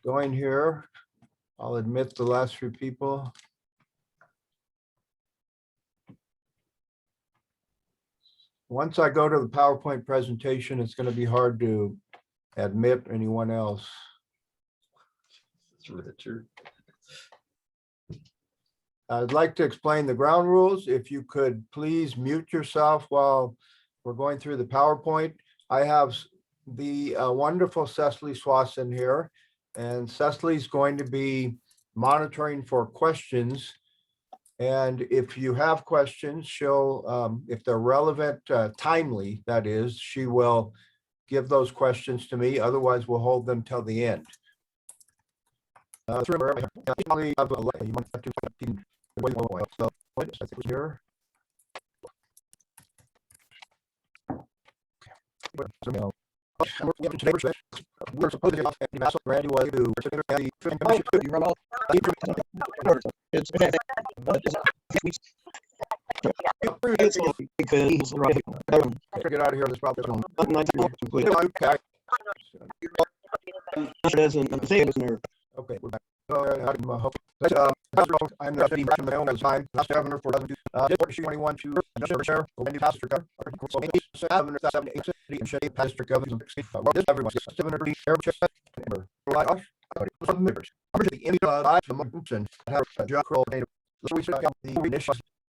going here. I'll admit the last few people. Once I go to the PowerPoint presentation, it's going to be hard to admit anyone else. It's Richard. I'd like to explain the ground rules. If you could please mute yourself while we're going through the PowerPoint. I have the wonderful Cecily Swanson here, and Cecily's going to be monitoring for questions. And if you have questions, she'll, if they're relevant, timely, that is, she will give those questions to me. Otherwise, we'll hold them till the end. Here. We're supposed to Randy was to get out of here. This problem. Okay, we're back. I'm not studying my own time. Last governor for 21 to share. Wendy Pastor Governor. 778 and Shady Pastor Governor. Everyone. 700 members.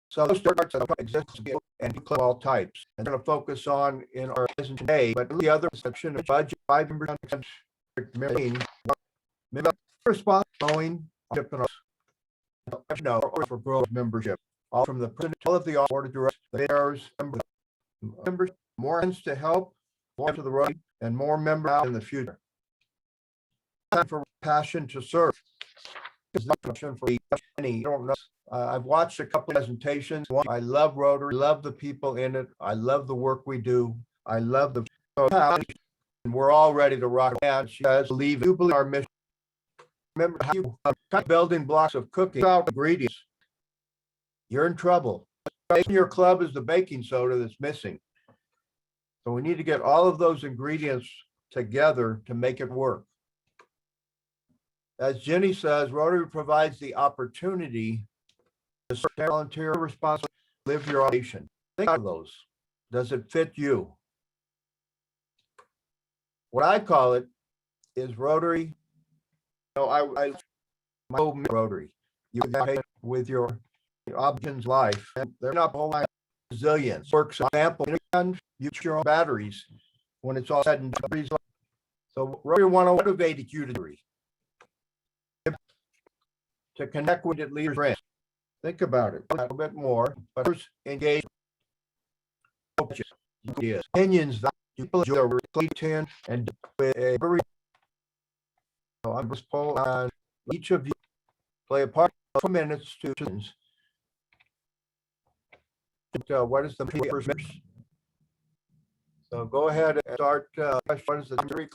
So those starts exist and include all types. And we're going to focus on in our lesson today, but the other section of budget 5 members response going for growth membership. All from the president, all of the board of directors, members, more hands to help, more to the road, and more members out in the future. Time for passion to serve. I've watched a couple of presentations. I love Rotary, love the people in it. I love the work we do. I love the and we're all ready to rock. And she says, believe our mission. Remember how you building blocks of cooking without ingredients. You're in trouble. Your club is the baking soda that's missing. So we need to get all of those ingredients together to make it work. As Jenny says, Rotary provides the opportunity to volunteer responsibility, live your operation. Think of those. Does it fit you? What I call it is Rotary. I my own Rotary. You pay with your options life, and they're not whole life resilience. Works example, and you use your own batteries when it's all said and done. So Rotary want to motivate you to connect with leaders. Friends. Think about it a little bit more, but first engage opinions that people enjoy and with a very I'm just poll on each of you play a part for minutes to what is the first minutes? So go ahead and start. What is the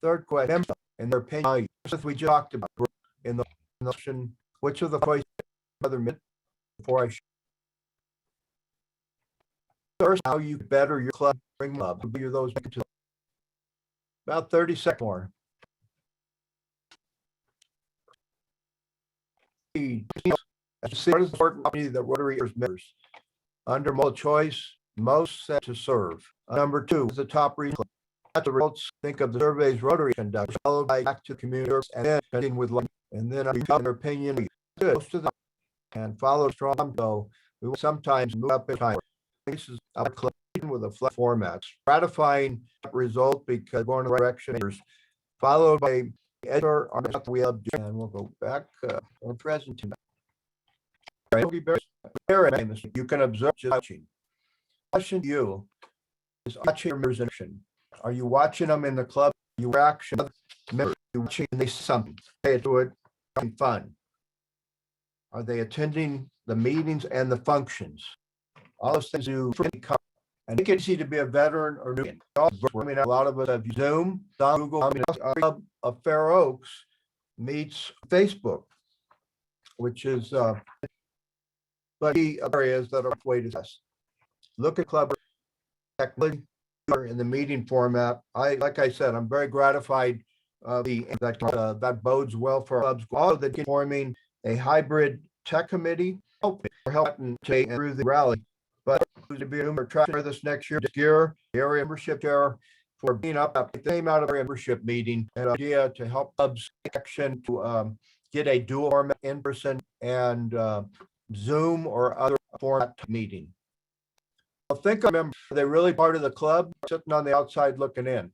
third question? In their opinion, as we talked about in the notion, which of the questions other minute before I first how you better your club bring love you're those about 30 seconds more. What is the important that Rotary members under multiple choice most set to serve? Number 2 is the top reason. At the results, think of the surveys Rotary conducts, followed by back to community and then continue with love. And then their opinion good and follow strong. So we will sometimes move up in time. This is our club with a flat format. Gratifying result because going in the direction followed by editor we have and we'll go back on present. You can observe just watching. Question to you is watching members in action. Are you watching them in the club? You action members you watching they something. They do it having fun. Are they attending the meetings and the functions? All those things you come. And it can see to be a veteran or new. I mean, a lot of us have Zoom, Google, Club of Fair Oaks meets Facebook, which is but the areas that are way to test. Look at club technically in the meeting format. Like I said, I'm very gratified that bodes well for clubs. Also, that forming a hybrid tech committee helping to through the rally, but to be for this next year, area membership chair for being up came out of our membership meeting, an idea to help clubs action to get a dual format in person and Zoom or other format meeting. I think I remember they're really part of the club, sitting on the outside looking in.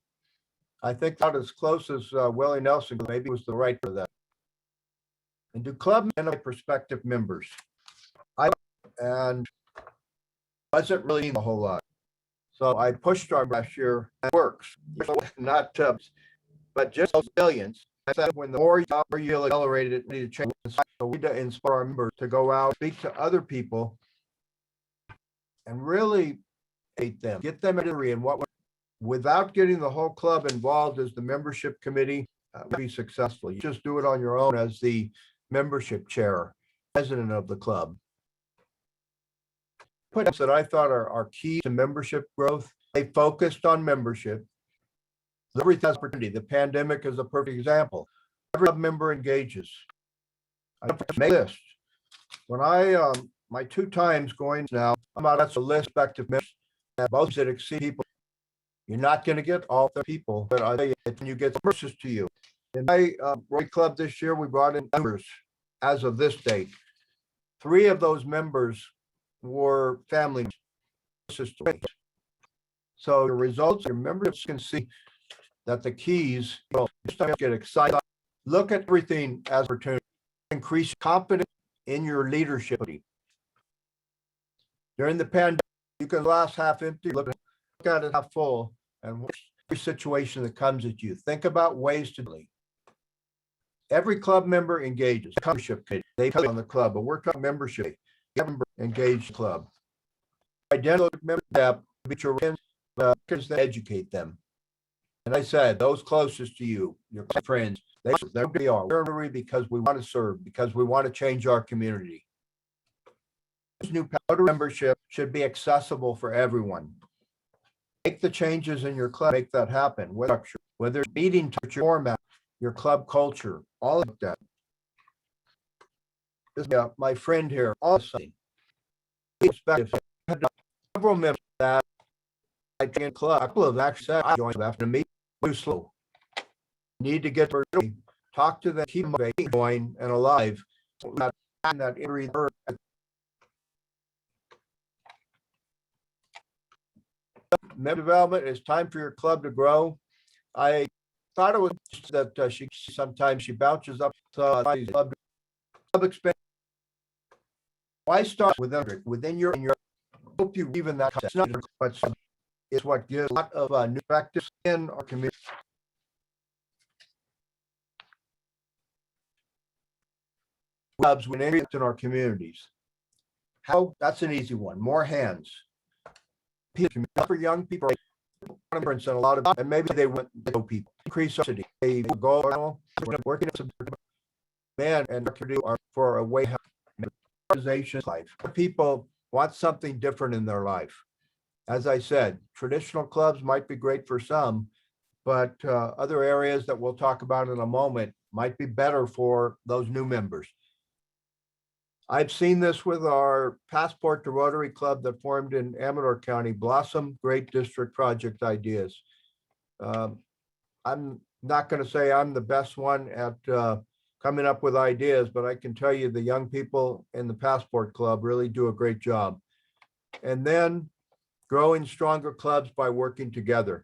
I think not as close as Willie Nelson maybe was the right for that. And do club and prospective members. And wasn't really a whole lot. So I pushed our last year. It works, not but just those millions. I said when the more you accelerate it, we need to change. So we need to inspire our members to go out, speak to other people, and really get them in what without getting the whole club involved as the membership committee be successful. You just do it on your own as the membership chair, president of the club. Points that I thought are key to membership growth. They focused on membership. Every opportunity. The pandemic is a perfect example. Every club member engages. I make a list. When I my 2 times going now, I'm out that's a list of active members and both that exceed people. You're not going to get all the people, but I tell you, when you get verses to you. In my Rotary Club this year, we brought in members as of this date. 3 of those members were family members. So the results, your members can see that the keys, just don't get excited. Look at everything as opportunity. Increase confidence in your leadership. During the pandemic, you can glass half empty, look at it half full, and every situation that comes at you. Think about ways to lead. Every club member engages. Membership committee, they put on the club, but we're talking membership. Engaged club. Identify member step, because they educate them. And I said, those closest to you, your friends, they are. We're because we want to serve, because we want to change our community. This new membership should be accessible for everyone. Make the changes in your club, make that happen. Whether it's meeting to your format, your club culture, all of that. My friend here also several members that I joined club. A couple of actually said I joined after me. Too slow. Need to get talk to them, keep motivated, going and alive. That injury. Member development. It's time for your club to grow. I thought it was that sometimes she bounces up club expansion. Why start within your hope you even that but it's what gives a lot of new practice in our community. Clubs when in our communities. How that's an easy one. More hands. For young people, and a lot of and maybe they want to know people. Increase subsidy. They go working man and for a way organization life. People want something different in their life. As I said, traditional clubs might be great for some, but other areas that we'll talk about in a moment might be better for those new members. I've seen this with our Passport to Rotary Club that formed in Amador County, Blossom Great District Project Ideas. I'm not going to say I'm the best one at coming up with ideas, but I can tell you the young people in the Passport Club really do a great job. And then growing stronger clubs by working together.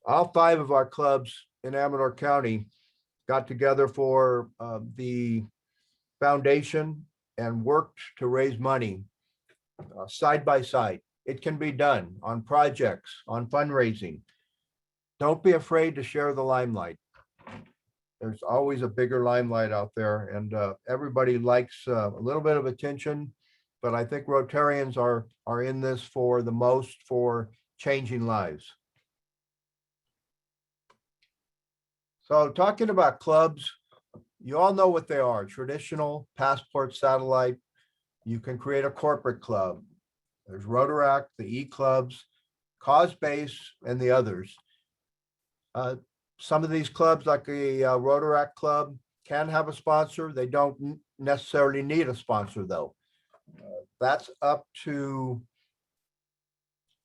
All 5 of our clubs in Amador County got together for the foundation and worked to raise money side by side. It can be done on projects, on fundraising. Don't be afraid to share the limelight. There's always a bigger limelight out there, and everybody likes a little bit of attention, but I think Rotarians are in this for the most for changing lives. So talking about clubs, you all know what they are: traditional, Passport, satellite. You can create a corporate club. There's Rotaract, the E-clubs, cause-based, and the others. Some of these clubs, like a Rotaract Club, can have a sponsor. They don't necessarily need a sponsor, though. That's up to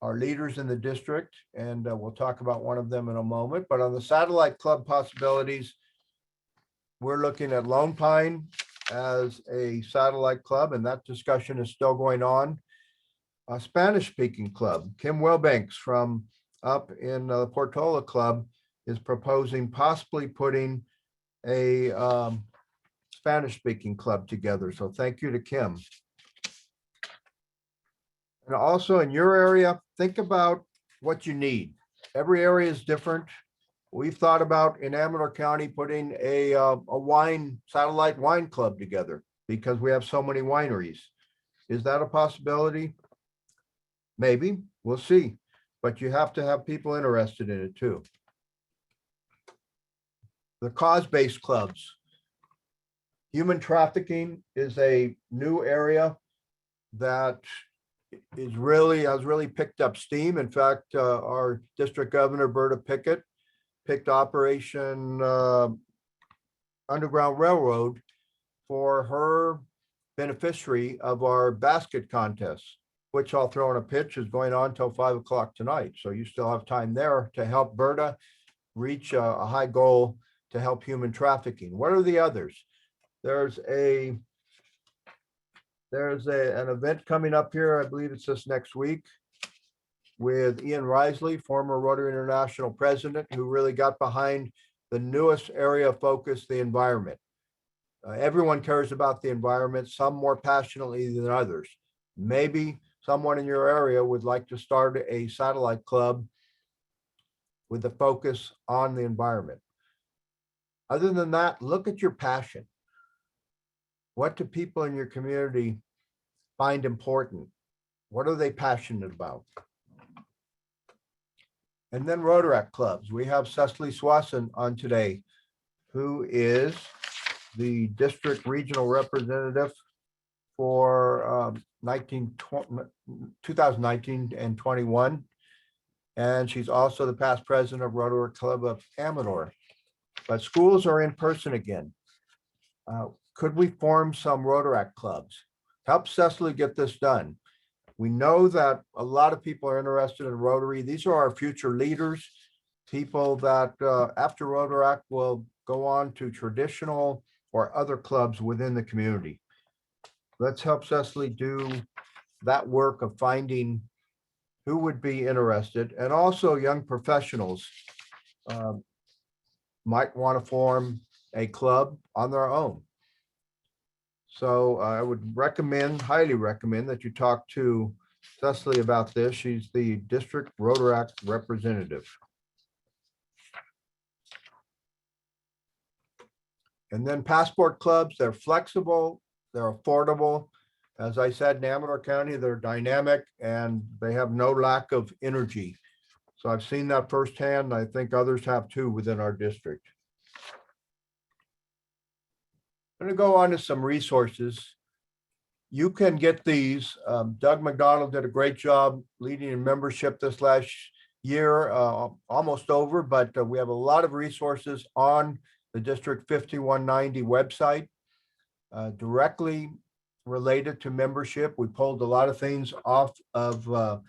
our leaders in the district, and we'll talk about one of them in a moment. But on the satellite club possibilities, we're looking at Lone Pine as a satellite club, and that discussion is still going on. A Spanish-speaking club, Kim Wilbanks from up in the Portola Club is proposing possibly putting a Spanish-speaking club together. So thank you to Kim. And also in your area, think about what you need. Every area is different. We've thought about in Amador County putting a satellite wine club together because we have so many wineries. Is that a possibility? Maybe, we'll see, but you have to have people interested in it too. The cause-based clubs. Human trafficking is a new area that has really picked up steam. In fact, our district governor, Berta Pickett, picked Operation Underground Railroad for her beneficiary of our basket contest, which I'll throw in a pitch is going on till 5 o'clock tonight. So you still have time there to help Berta reach a high goal to help human trafficking. What are the others? There's an event coming up here. I believe it's this next week with Ian Risley, former Rotary International president, who really got behind the newest area of focus, the environment. Everyone cares about the environment, some more passionately than others. Maybe someone in your area would like to start a satellite club with a focus on the environment. Other than that, look at your passion. What do people in your community find important? What are they passionate about? And then Rotaract Clubs. We have Cecily Swanson on today, who is the district regional representative for 2019 and 21. And she's also the past president of Rotaract Club of Amador. But schools are in person again. Could we form some Rotaract clubs? Help Cecily get this done. We know that a lot of people are interested in Rotary. These are our future leaders, people that after Rotaract will go on to traditional or other clubs within the community. Let's help Cecily do that work of finding who would be interested, and also young professionals might want to form a club on their own. So I would highly recommend that you talk to Cecily about this. She's the district Rotaract representative. And then passport clubs, they're flexible, they're affordable. As I said, in Amador County, they're dynamic and they have no lack of energy. So I've seen that firsthand. I think others have too within our district. I'm going to go on to some resources. You can get these. Doug McDonald did a great job leading in membership this last year, almost over, but we have a lot of resources on the District 5190 website directly related to membership. We pulled a lot of things off of the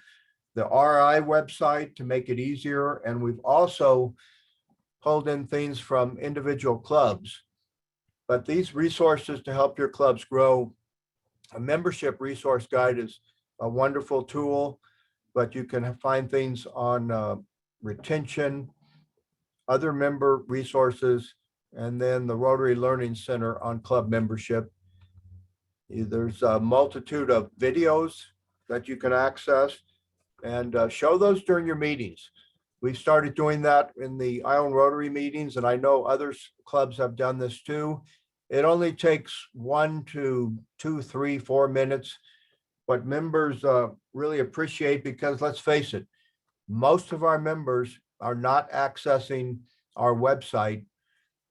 RI website to make it easier. And we've also pulled in things from individual clubs. But these resources to help your clubs grow, a membership resource guide is a wonderful tool, but you can find things on retention, other member resources, and then the Rotary Learning Center on club membership. There's a multitude of videos that you can access and show those during your meetings. We've started doing that in the Island Rotary meetings, and I know other clubs have done this too. It only takes 1 to 2, 3, 4 minutes, but members really appreciate, because let's face it, most of our members are not accessing our website.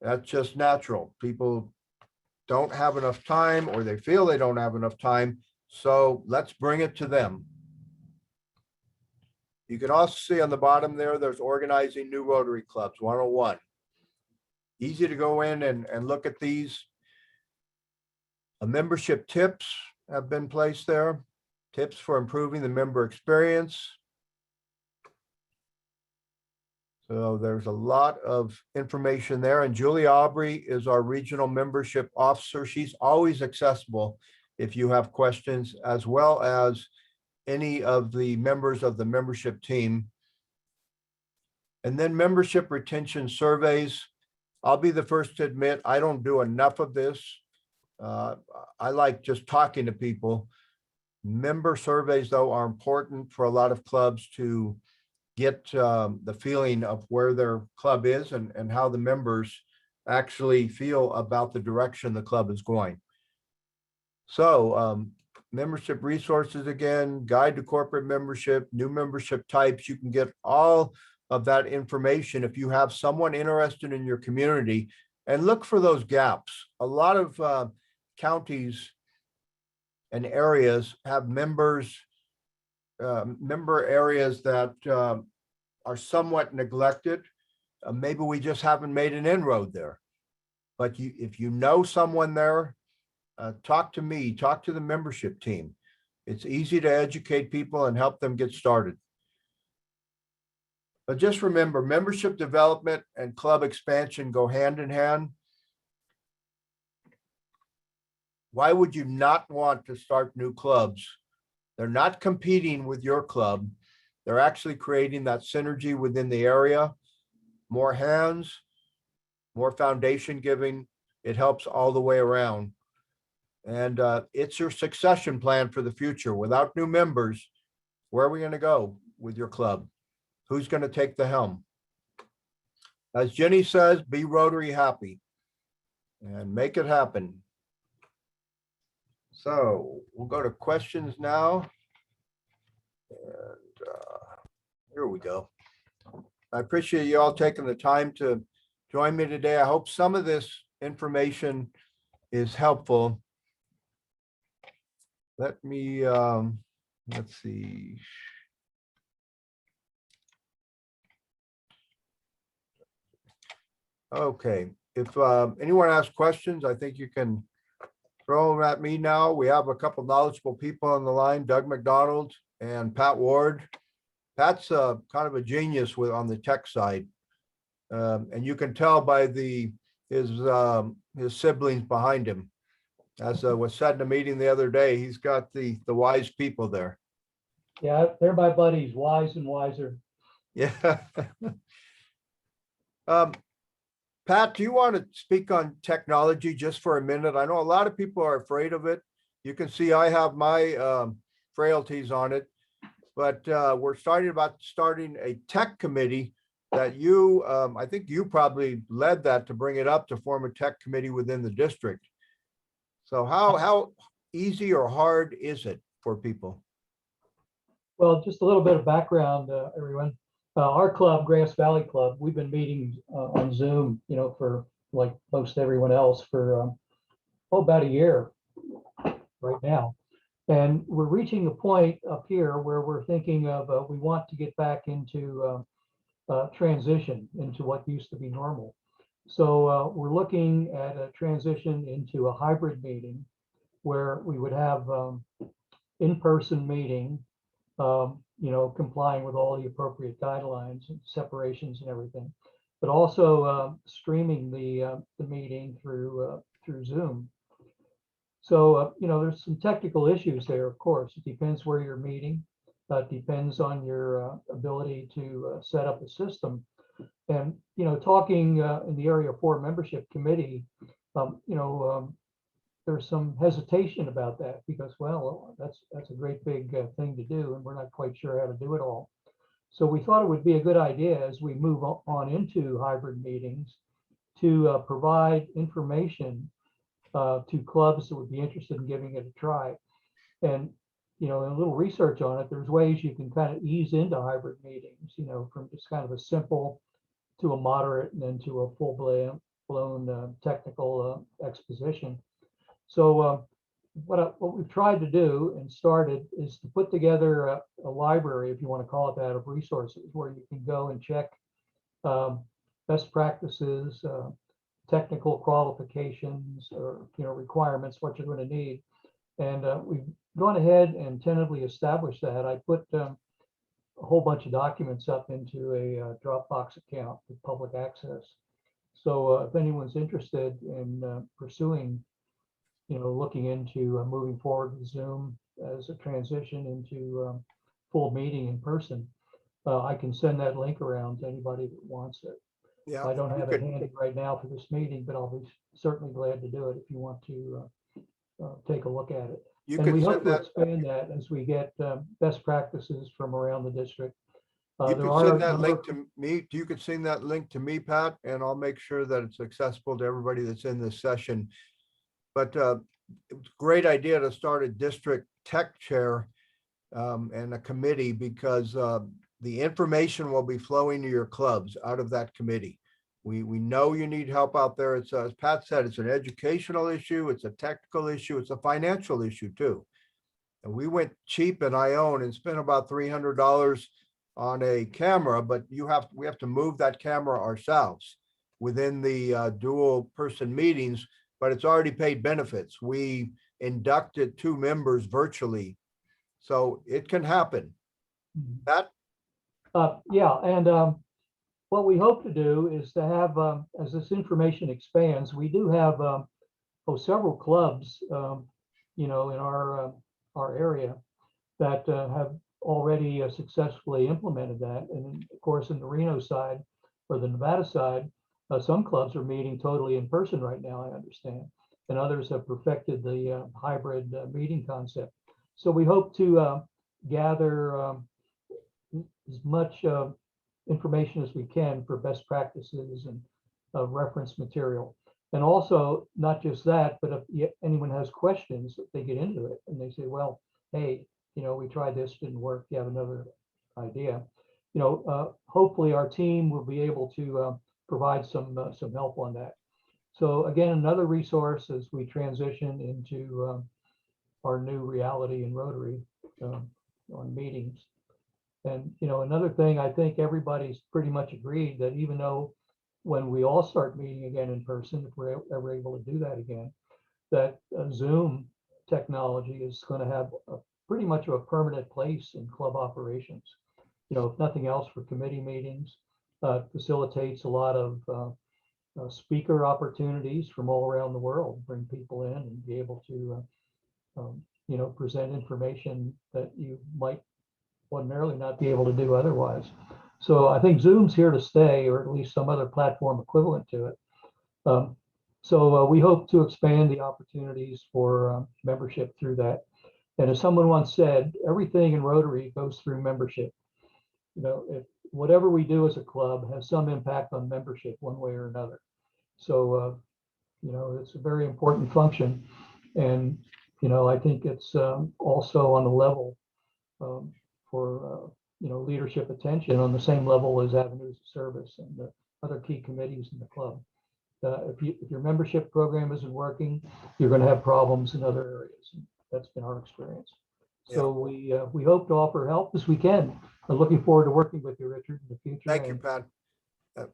That's just natural. People don't have enough time, or they feel they don't have enough time. So let's bring it to them. You can also see on the bottom there, there's organizing new Rotary Clubs 101. Easy to go in and look at these. Membership tips have been placed there. Tips for improving the member experience. So there's a lot of information there. And Julie Aubrey is our regional membership officer. She's always accessible if you have questions, as well as any of the members of the membership team. And then membership retention surveys. I'll be the first to admit, I don't do enough of this. I like just talking to people. Member surveys, though, are important for a lot of clubs to get the feeling of where their club is and how the members actually feel about the direction the club is going. So membership resources, again, guide to corporate membership, new membership types. You can get all of that information if you have someone interested in your community, and look for those gaps. A lot of counties and areas have member areas that are somewhat neglected. Maybe we just haven't made an inroad there. But if you know someone there, talk to me, talk to the membership team. It's easy to educate people and help them get started. But just remember, membership development and club expansion go hand in hand. Why would you not want to start new clubs? They're not competing with your club. They're actually creating that synergy within the area. More hands, more foundation giving. It helps all the way around. And it's your succession plan for the future. Without new members, where are we going to go with your club? Who's going to take the helm? As Jenny says, be Rotary happy and make it happen. So we'll go to questions now. And here we go. I appreciate you all taking the time to join me today. I hope some of this information is helpful. Let me, let's see. Okay, if anyone has questions, I think you can throw them at me now. We have a couple knowledgeable people on the line, Doug McDonald and Pat Ward. Pat's kind of a genius on the tech side. And you can tell by his siblings behind him. As was said in a meeting the other day, he's got the wise people there. Yeah, they're my buddies, wise and wiser. Yeah. Pat, do you want to speak on technology just for a minute? I know a lot of people are afraid of it. You can see I have my frailties on it, but we're starting a tech committee that you, I think you probably led that to bring it up to form a tech committee within the district. So how easy or hard is it for people? Well, just a little bit of background, everyone. Our club, Grass Valley Club, we've been meeting on Zoom, for like most everyone else for about a year right now. And we're reaching a point up here where we're thinking of, we want to get back into transition into what used to be normal. So we're looking at a transition into a hybrid meeting where we would have in-person meeting, complying with all the appropriate guidelines and separations and everything, but also streaming the meeting through Zoom. So, there's some technical issues there, of course. It depends where you're meeting. It depends on your ability to set up a system. And, talking in the Area 4 membership committee, there's some hesitation about that because, well, that's a great big thing to do, and we're not quite sure how to do it all. So we thought it would be a good idea as we move on into hybrid meetings to provide information to clubs that would be interested in giving it a try. And, a little research on it, there's ways you can kind of ease into hybrid meetings, from just kind of a simple to a moderate and then to a full blown technical exposition. So what we've tried to do and started is to put together a library, if you want to call it that, of resources where you can go and check best practices, technical qualifications, or requirements, what you're going to need. And we've gone ahead and tentatively established that. I put a whole bunch of documents up into a Dropbox account with public access. So if anyone's interested in pursuing, looking into moving forward with Zoom as a transition into full meeting in person, I can send that link around to anybody that wants it. Yeah, I don't you have could- it handy right now for this meeting, but I'll be certainly glad to do it if you want to take a look at it. You And could we hope send to that, expand that as we get best practices from around the district. you There could are send a that number link of- to me. You could send that link to me, Pat, and I'll make sure that it's accessible to everybody that's in this session. But it's a great idea to start a district tech chair and a committee, because the information will be flowing to your clubs out of that committee. We know you need help out there. It's, as Pat said, it's an educational issue, it's a technical issue, it's a financial issue too. And we went cheap in Ione and spent about $300 on a camera, but we have to move that camera ourselves within the dual person meetings, but it's already paid benefits. We inducted 2 members virtually, so it can happen. That, Yeah, and what we hope to do is to have, as this information expands, we do have several clubs, in our area that have already successfully implemented that. And of course, in the Reno side or the Nevada side, some clubs are meeting totally in person right now, I understand, and others have perfected the hybrid meeting concept. So we hope to gather as much information as we can for best practices and reference material. And also, not just that, but if anyone has questions, if they get into it and they say, well, hey, we tried this, didn't work, you have another idea. Hopefully our team will be able to provide some help on that. So again, another resource as we transition into our new reality in Rotary on meetings. And, another thing, I think everybody's pretty much agreed that even though when we all start meeting again in person, if we're ever able to do that again, that Zoom technology is going to have pretty much of a permanent place in club operations. If nothing else, for committee meetings, facilitates a lot of speaker opportunities from all around the world, bring people in and be able to, present information that you might ordinarily not be able to do otherwise. So I think Zoom's here to stay, or at least some other platform equivalent to it. So we hope to expand the opportunities for membership through that. And as someone once said, everything in Rotary goes through membership. If whatever we do as a club has some impact on membership one way or another. So, it's a very important function. And, I think it's also on the level for leadership attention on the same level as avenues of service and the other key committees in the club. If your membership program isn't working, you're going to have problems in other areas. That's been our experience. So we hope to offer help as we can. I'm looking forward to working with you, Richard, in the future. thank you, Pat.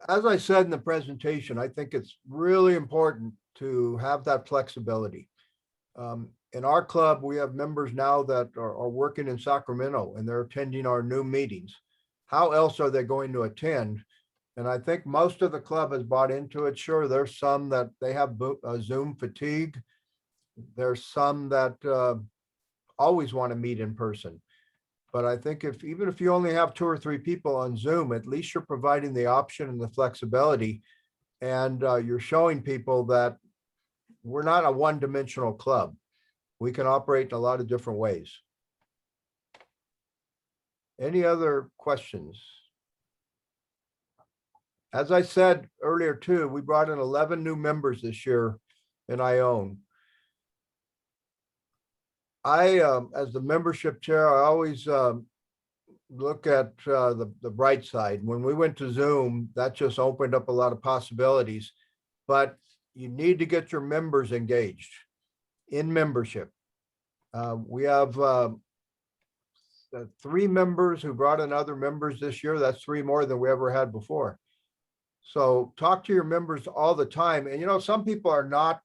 As I said in the presentation, I think it's really important to have that flexibility. In our club, we have members now that are working in Sacramento and they're attending our new meetings. How else are they going to attend? And I think most of the club has bought into it. Sure, there's some that they have Zoom fatigue. There's some that always want to meet in person. But I think even if you only have 2 or 3 people on Zoom, at least you're providing the option and the flexibility. And you're showing people that we're not a one-dimensional club. We can operate in a lot of different ways. Any other questions? As I said earlier too, we brought in 11 new members this year in Ione. As the membership chair, I always look at the bright side. When we went to Zoom, that just opened up a lot of possibilities, but you need to get your members engaged in membership. We have 3 members who brought in other members this year. That's 3 more than we ever had before. So talk to your members all the time. And some people are not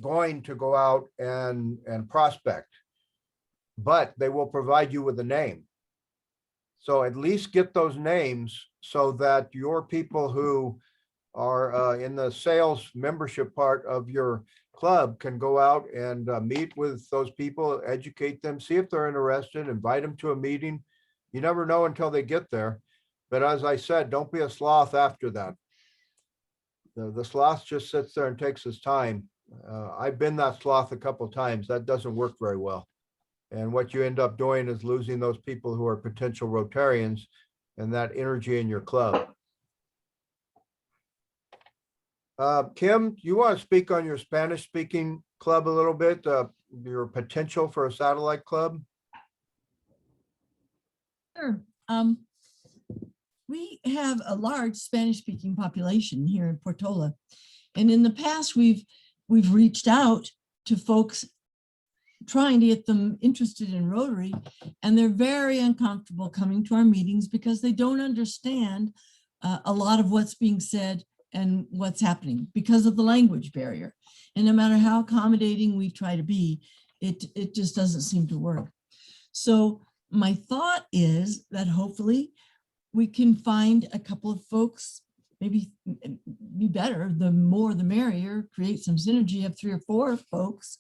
going to go out and prospect, but they will provide you with a name. So at least get those names so that your people who are in the sales membership part of your club can go out and meet with those people, educate them, see if they're interested, invite them to a meeting. You never know until they get there. But as I said, don't be a sloth after that. The sloth just sits there and takes his time. I've been that sloth a couple of times. That doesn't work very well. And what you end up doing is losing those people who are potential Rotarians and that energy in your club. Kim, you want to speak on your Spanish-speaking club a little bit, your potential for a satellite club? Sure. We have a large Spanish-speaking population here in Portola. And in the past, we've reached out to folks trying to get them interested in Rotary, and they're very uncomfortable coming to our meetings because they don't understand a lot of what's being said and what's happening because of the language barrier. And no matter how accommodating we try to be, it just doesn't seem to work. So my thought is that hopefully we can find a couple of folks, maybe be better, the more the merrier, create some synergy of 3 or 4 folks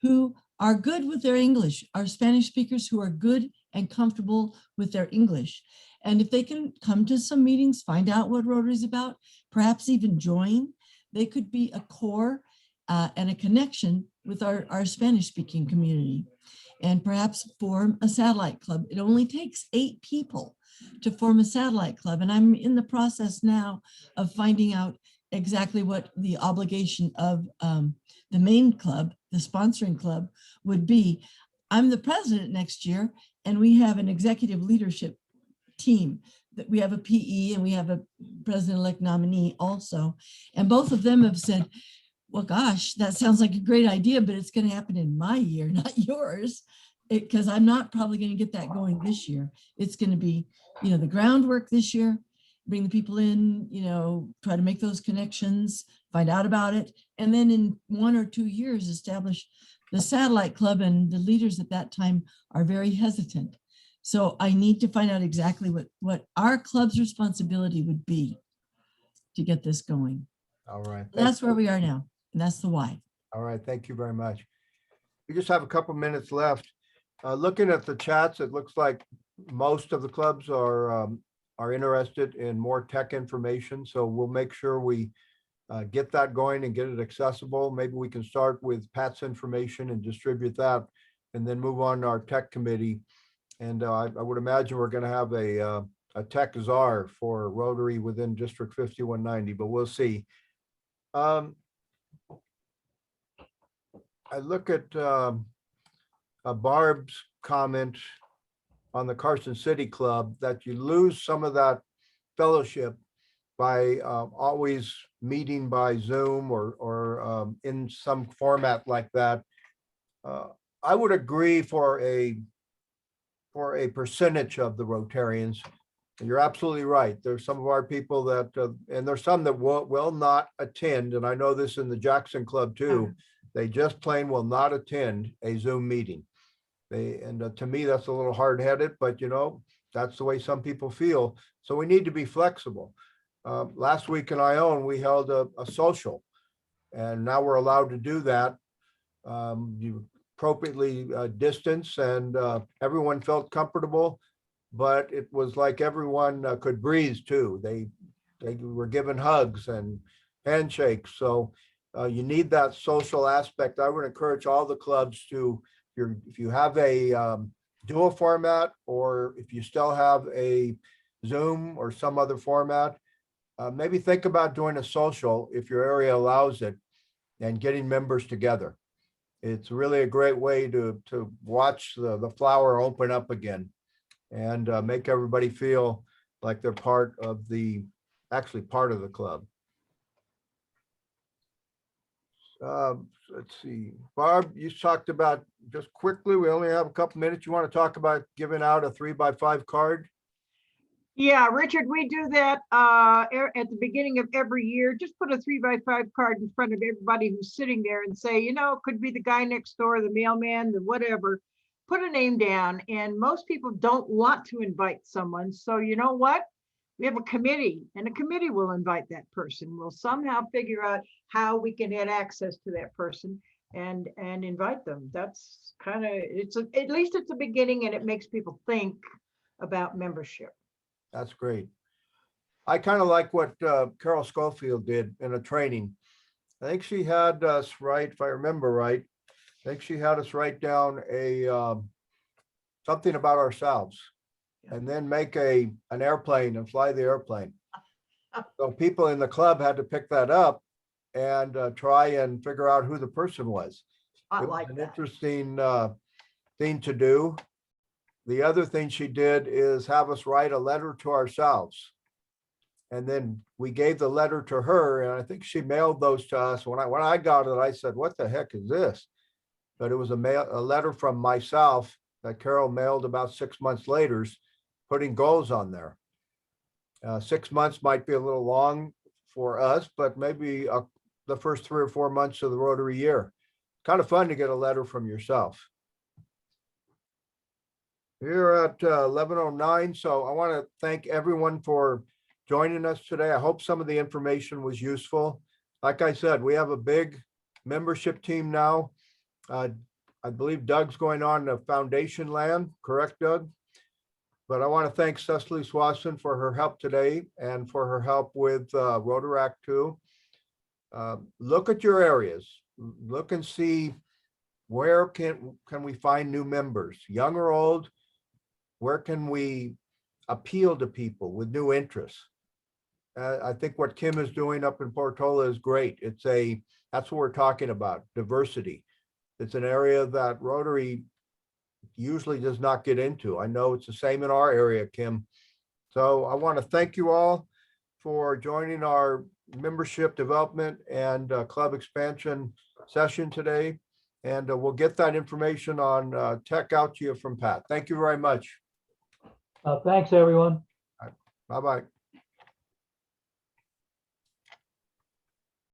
who are good with their English, our Spanish speakers who are good and comfortable with their English. And if they can come to some meetings, find out what Rotary is about, perhaps even join, they could be a core and a connection with our Spanish speaking community, and perhaps form a satellite club. It only takes 8 people to form a satellite club. And I'm in the process now of finding out exactly what the obligation of the main club, the sponsoring club, would be. I'm the president next year, and we have an executive leadership team. That we have a PE and we have a president-elect nominee also. And both of them have said, well, gosh, that sounds like a great idea, but it's going to happen in my year, not yours, because I'm not probably going to get that going this year. It's going to be, the groundwork this year, bring the people in, try to make those connections, find out about it. And then in 1 or 2 years, establish the satellite club. And the leaders at that time are very hesitant. So I need to find out exactly what our club's responsibility would be to get this going. All right. That's where we are now. And that's the why. All right. Thank you very much. We just have a couple minutes left. Looking at the chats, it looks like most of the clubs are interested in more tech information. So we'll make sure we get that going and get it accessible. Maybe we can start with Pat's information and distribute that, and then move on to our tech committee. And I would imagine we're going to have a tech czar for Rotary within District 5190, but we'll see. I look at Barb's comment on the Carson City Club that you lose some of that fellowship by always meeting by Zoom or in some format like that. I would agree for a percentage of the Rotarians. You're absolutely right. There's some of our people that, and there's some that will not attend. And I know this in the Jackson Club too. They just plain will not attend a Zoom meeting. To me, that's a little hard-headed, but that's the way some people feel. So we need to be flexible. Last week in Ione, we held a social, and now we're allowed to do that. You appropriately distance, and everyone felt comfortable, but it was like everyone could breathe too. They were given hugs and handshakes. So you need that social aspect. I would encourage all the clubs to, if you have a dual format, or if you still have a Zoom or some other format, maybe think about doing a social if your area allows it, and getting members together. It's really a great way to watch the flower open up again, and make everybody feel like they're part of the club. Let's see, Barb, you talked about, just quickly, we only have a couple minutes. You want to talk about giving out a 3x5 card? Yeah, Richard, we do that at the beginning of every year. Just put a 3x5 card in front of everybody who's sitting there and say, you know, it could be the guy next door, the mailman, the whatever. Put a name down, and most people don't want to invite someone. So you know what? We have a committee, and a committee will invite that person. We'll somehow figure out how we can get access to that person and invite them. That's kind of, at least it's a beginning, and it makes people think about membership. That's great. I kind of like what Carol Schofield did in a training. I think she had us write, if I remember right, I think she had us write down something about ourselves and then make an airplane and fly the airplane. So people in the club had to pick that up and try and figure out who the person was. I It was like an that. interesting thing to do. The other thing she did is have us write a letter to ourselves. And then we gave the letter to her, and I think she mailed those to us. When I got it, I said, what the heck is this? But it was a letter from myself that Carol mailed about 6 months later, putting goals on there. 6 months might be a little long for us, but maybe the first 3 or 4 months of the Rotary year. Kind of fun to get a letter from yourself. We're at 11:09, so I want to thank everyone for joining us today. I hope some of the information was useful. Like I said, we have a big membership team now. I believe Doug's going on to Foundation Land, correct, Doug? But I want to thank Cecily Swanson for her help today and for her help with Rotaract too. Look at your areas. Look and see where can we find new members, young or old. Where can we appeal to people with new interests? I think what Kim is doing up in Portola is great. That's what we're talking about, diversity. It's an area that Rotary usually does not get into. I know it's the same in our area, Kim. So I want to thank you all for joining our membership development and club expansion session today. And we'll get that information on tech out to you from Pat. Thank you very much. Thanks, everyone. Bye-bye.